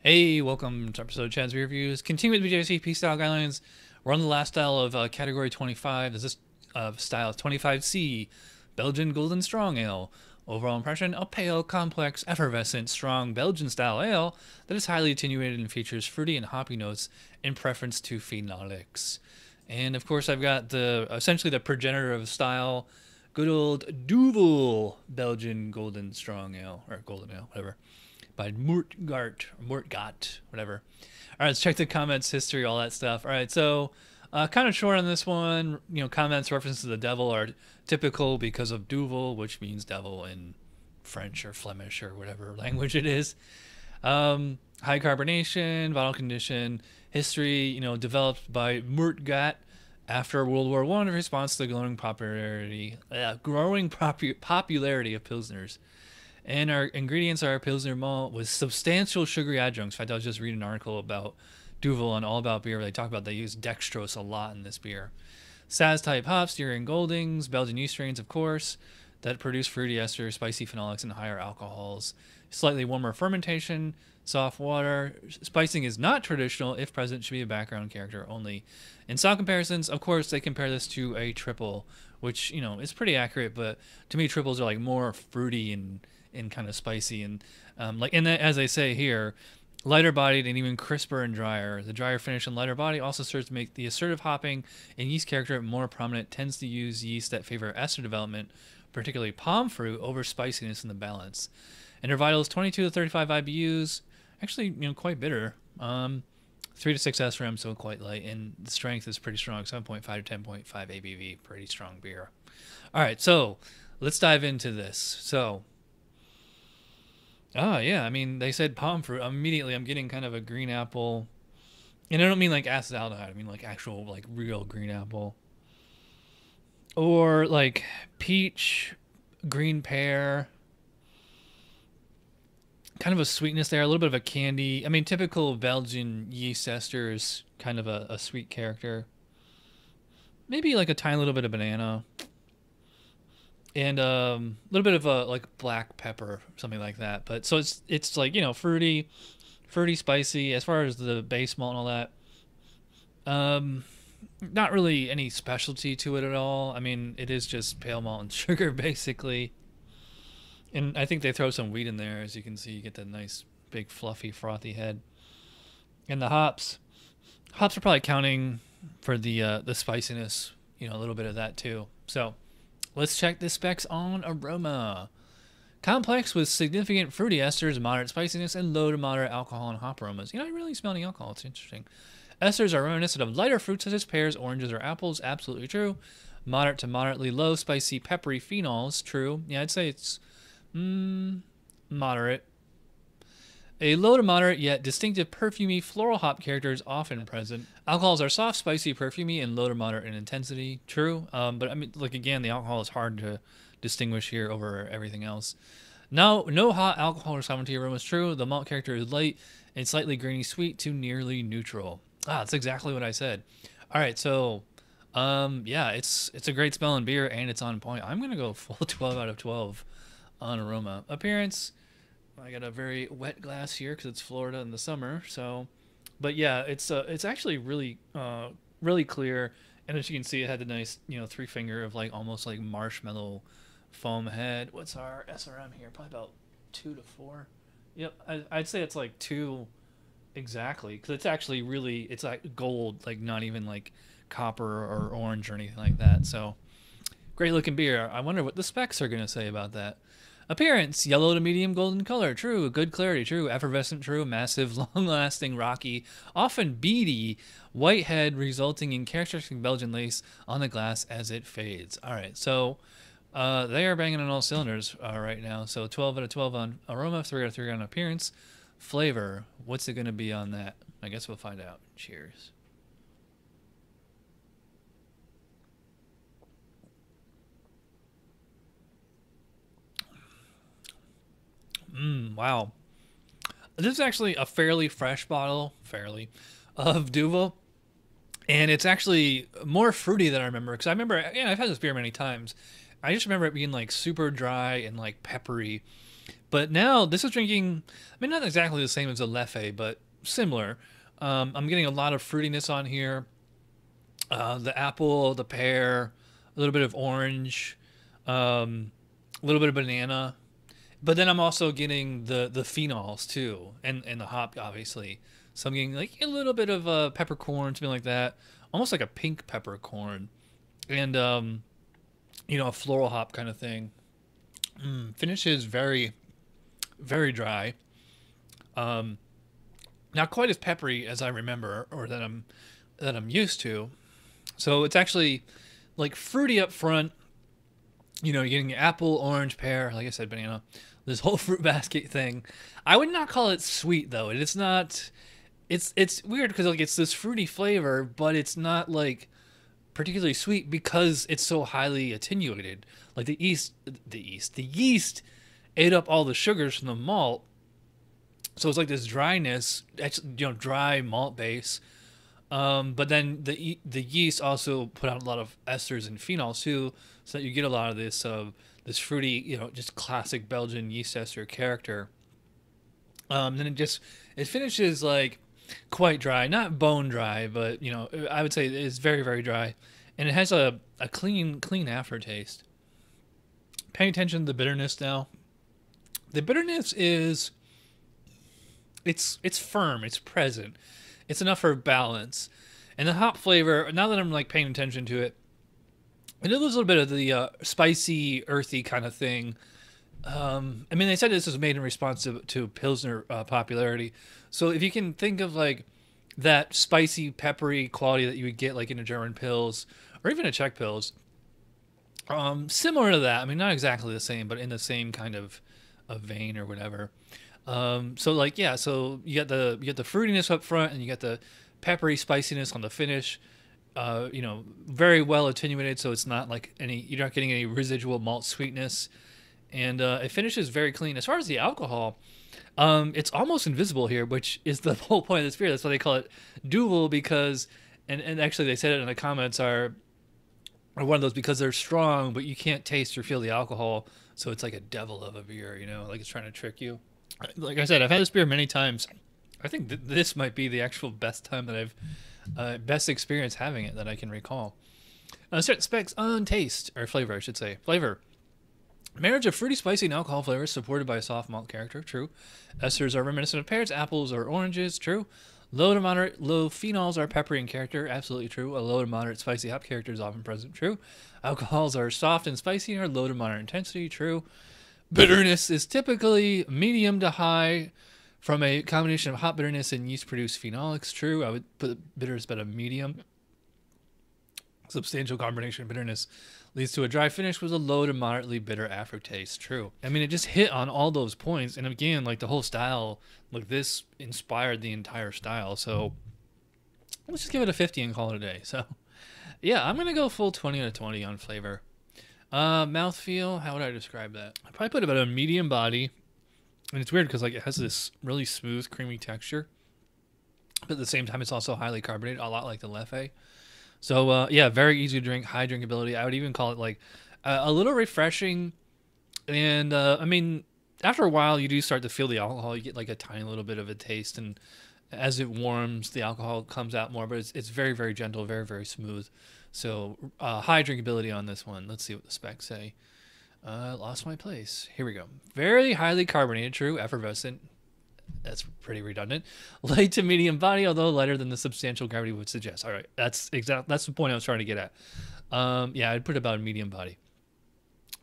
Hey, welcome to episode of Chad's Beer Reviews. Continue with BJCP style guidelines. We're on the last style of category 25. This is style of 25C, Belgian Golden Strong Ale. Overall impression, a pale, complex, effervescent, strong Belgian style ale that is highly attenuated and features fruity and hoppy notes in preference to phenolics. And of course, I've got essentially the progenitor of style, good old Duvel Belgian Golden Strong Ale, or Golden Ale, whatever, by Moortgat, whatever. All right, let's check the comments, history, all that stuff. All right, so kind of short on this one. You know, comments references to the devil are typical because of Duvel, which means devil in French or Flemish or whatever language it is. High carbonation, bottle condition, history, you know, developed by Moortgat after World War I in response to the growing popularity of Pilsners. And our ingredients are Pilsner malt with substantial sugary adjuncts. In fact, I was just reading an article about Duvel on All About Beer where they talk about they use dextrose a lot in this beer. Saz-type hops, 𝓕𝓮𝓻𝓲𝓷, Belgian yeast strains, of course, that produce fruity esters, spicy phenolics, and higher alcohols. Slightly warmer fermentation, soft water. Spicing is not traditional. If present, should be a background character only. In style comparisons, of course, they compare this to a triple, which, you know, is pretty accurate, but to me, triples are like more fruity and kind of spicy and as they say here, lighter bodied and even crisper and drier. The drier finish and lighter body also serves to make the assertive hopping and yeast character more prominent. Tends to use yeast that favor ester development, particularly palm fruit, over spiciness in the balance. And their vital is 22 to 35 IBUs. Actually, you know, quite bitter. 3 to 6 SRM, so quite light, and the strength is pretty strong, 7.5 to 10.5 ABV, pretty strong beer. All right, so let's dive into this. So yeah, I mean, they said palm fruit. Immediately, I'm getting kind of a green apple. And I don't mean like acetaldehyde. I mean like actual, like real green apple. Or like peach, green pear. Kind of a sweetness there. A little bit of a candy. I mean, typical Belgian yeast esters. Kind of a sweet character. Maybe like a tiny little bit of banana. And a little bit of a like black pepper, something like that. But so it's like, you know, fruity, spicy. As far as the base malt and all that, not really any specialty to it at all. I mean, it is just pale malt and sugar basically. And I think they throw some wheat in there, as you can see. You get that nice big fluffy frothy head. And the hops are probably counting for the spiciness. You know, a little bit of that too. So let's check the specs on aroma. Complex with significant fruity esters, moderate spiciness, and low to moderate alcohol and hop aromas. You know, I really smell any alcohol. It's interesting. Esters are reminiscent of lighter fruits such as pears, oranges, or apples. Absolutely true. Moderate to moderately low spicy, peppery phenols. True. Yeah, I'd say it's moderate. A low to moderate yet distinctive perfumey floral hop character is often present. Alcohols are soft, spicy, perfumey, and low to moderate in intensity. True. But I mean, like again, the alcohol is hard to distinguish here over everything else. No hot alcohol or sovereignty aroma is true. The malt character is light and slightly grainy sweet to nearly neutral. That's exactly what I said. All right, so yeah, it's a great smelling beer and it's on point. I'm gonna go full 12 out of 12 on aroma. Appearance, I got a very wet glass here because it's Florida in the summer. So, but yeah, it's actually really clear, and as you can see, it had the nice, you know, 3-finger of like almost like marshmallow foam head. What's our SRM here? Probably about 2 to 4. Yep, I'd say it's like 2 exactly, because it's actually really, it's like gold, like not even like copper or orange or anything like that. So great looking beer. I wonder what the specs are gonna say about that. Appearance, yellow to medium golden color, true. Good clarity, true. Effervescent, true. Massive, long-lasting, rocky, often beady white head, resulting in characteristic Belgian lace on the glass as it fades. All right, so they are banging on all cylinders right now. So 12 out of 12 on aroma, 3 out of 3 on appearance. Flavor, what's it going to be on that? I guess we'll find out. Cheers. Wow. This is actually a fairly fresh bottle, of Duvel. And it's actually more fruity than I remember. Because I remember, I've had this beer many times. I just remember it being like super dry and like peppery. But now this is drinking, I mean, not exactly the same as a 𝓕𝓐, but similar. I'm getting a lot of fruitiness on here. The apple, the pear, a little bit of orange, a little bit of banana. But then I'm also getting the phenols too, and the hop, obviously. So I'm getting like a little bit of peppercorn, something like that. Almost like a pink peppercorn. And, you know, a floral hop kind of thing. Finish is very, very dry. Not quite as peppery as I remember, or that I'm used to. So it's actually like fruity up front. You know, you're getting apple, orange, pear, like I said, banana. This whole fruit basket thing. I would not call it sweet though. It is not. It's weird because like it's this fruity flavor, but it's not like particularly sweet because it's so highly attenuated. Like the yeast ate up all the sugars from the malt. So it's like this dryness, you know, dry malt base. But then the yeast also put out a lot of esters and phenols too, so that you get a lot of this this fruity, you know, just classic Belgian yeast ester character. Then it finishes like quite dry, not bone dry, but you know, I would say it's very, very dry, and it has a clean aftertaste. Paying attention to the bitterness now. The bitterness is it's firm, it's present, it's enough for balance, and the hop flavor. Now that I'm like paying attention to it, it is a little bit of the spicy, earthy kind of thing. I mean, they said this was made in response to Pilsner popularity. So if you can think of like that spicy, peppery quality that you would get like in a German Pils or even a Czech Pils, similar to that. I mean, not exactly the same, but in the same kind of vein or whatever. So like, yeah, so you get the fruitiness up front, and you get the peppery spiciness on the finish. You know, very well attenuated, so it's not like you're not getting any residual malt sweetness, and it finishes very clean. As far as the alcohol, it's almost invisible here, which is the whole point of this beer. That's why they call it Duvel, because, and actually they said it in the comments, are one of those because they're strong, but you can't taste or feel the alcohol, so it's like a devil of a beer, you know, like it's trying to trick you. Like I said, I've had this beer many times. I think this might be the actual best time that I've best experience having it that I can recall. Certain specs on taste, or flavor, I should say. Flavor. Marriage of fruity, spicy, and alcohol flavors supported by a soft malt character. True. Esters are reminiscent of pears, apples, or oranges. True. Low to moderate, low phenols are peppery in character. Absolutely true. A low to moderate spicy hop character is often present. True. Alcohols are soft and spicy and are low to moderate intensity. True. Bitterness is typically medium to high from a combination of hop bitterness and yeast-produced phenolics. True. I would put bitterness about a medium. Substantial combination of bitterness leads to a dry finish with a low to moderately bitter aftertaste. True. I mean, it just hit on all those points. And again, like the whole style, like this inspired the entire style. So let's just give it a 50 and call it a day. So yeah, I'm going to go full 20 out of 20 on flavor. Mouthfeel, how would I describe that? I'd probably put about a medium body. And it's weird because like it has this really smooth, creamy texture. But at the same time, it's also highly carbonated, a lot like the 𝓕𝓐. So, yeah, very easy to drink, high drinkability. I would even call it like a little refreshing. And, I mean, after a while, you do start to feel the alcohol. You get like a tiny little bit of a taste. And as it warms, the alcohol comes out more. But it's very, very gentle, very, very smooth. So, high drinkability on this one. Let's see what the specs say. Lost my place. Here we go. Very highly carbonated, true, effervescent. That's pretty redundant. Light to medium body, although lighter than the substantial gravity would suggest. All right, that's the point I was trying to get at. Yeah, I'd put about a medium body.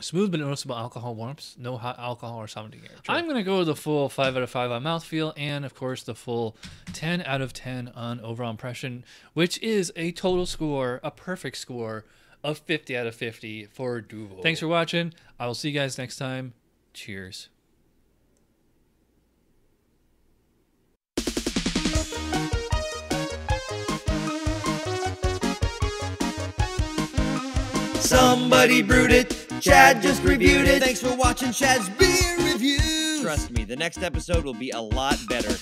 Smooth but noticeable alcohol warmth. No hot alcohol or summoning air. I'm going to go with the full 5 out of 5 on mouthfeel, and of course the full 10 out of 10 on overall impression, which is a total score, a perfect score of 50 out of 50 for Duvel. Thanks for watching. I will see you guys next time. Cheers. Somebody brewed it, Chad just reviewed it. Thanks for watching Chad's Beer Reviews. Trust me, the next episode will be a lot better.